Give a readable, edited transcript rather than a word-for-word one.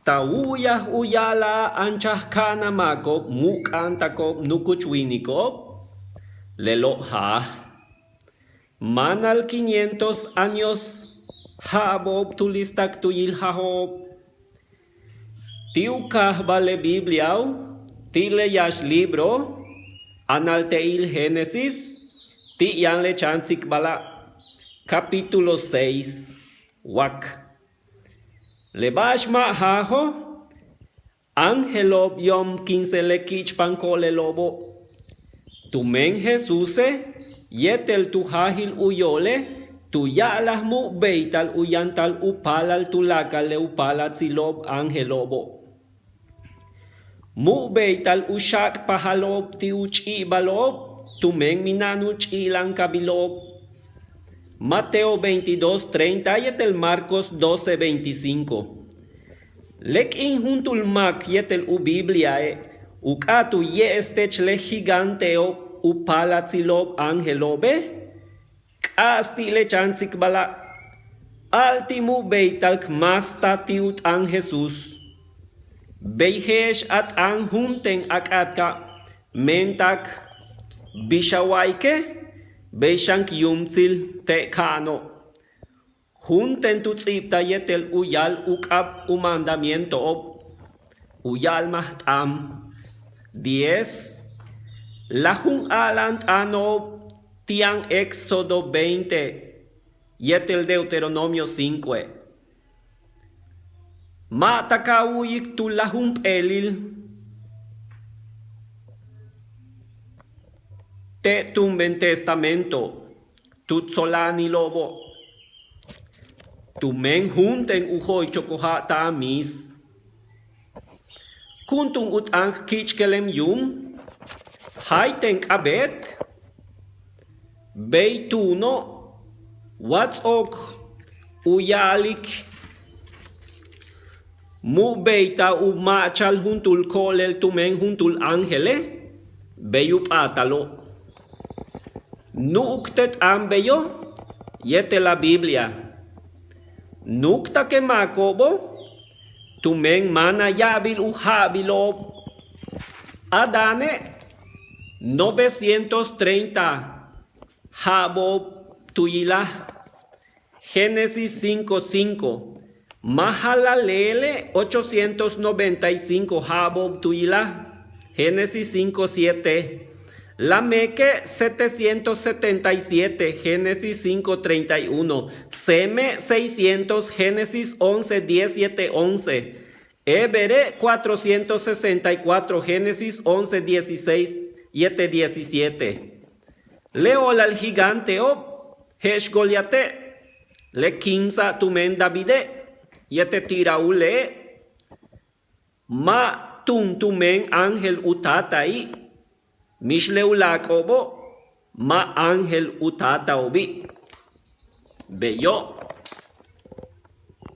Tawuyah uyala anchahkana makop mukantakop nukuchwinikop lelojah. Manal 500 años habob tulistak tuyil hahob. Tiukah vale Bibliao, tile yash libro, analteil Génesis, tiyan le chanzik bala, capítulo 6, wak. Lebashma haho, angelob yom 15 lekich pankole lobo. Tumen Jesuse, yetel tu hahil uyole, tu yalah mu beital uyantal upalal tulakal le upalat silob angelobo. Mu beital ushak pahalob ti uchi balob, tumen minanu chilang kabilob. Mateo 22:30 yetel Marcos 12:25. Lek injuntul mak yetel u Bibliae, ukatu ye estech le giganteo upalat silob angelobe, kasti le chanzik bala, altimu beital kmasta tiut ang Jesus. Beihesh at ang hunten akatka mentak bishawaike beishank yumtsil te kano. Junten tutzipta yetel uyal ukab umandamiento ob uyal mahtam. 10. Lahun alant anob tiang Éxodo 20 yetel Deuteronomio 5. Matakawuyik tu lahum pelil te tumben testamento tutsolani lobo tumen junten uhoy chokoha tamis kuntung utang kichkelem yum haiten abet beituno watsok uyalik mu beita umachal juntul kolel tumen juntul angele beyup atalo. Nuktet ambeyo yete la Biblia. Nukta ke makobo tumen mana yabil uhabilob. Adane 930 habob tuyila. Génesis 5:5. Mahalalele 895 habob tuyila. Génesis 5:7. Lameque 777, Génesis 5:31. Seme 600, Génesis 11:17-11. Ebere 464, Génesis 11:16-17. Leol al gigante ob, Hesh Goliate. Le Kimsa tumen Davide. Yete tiraule. Ma tumen ángel utatai. Mishleu ma ángel utata obi. Beyo.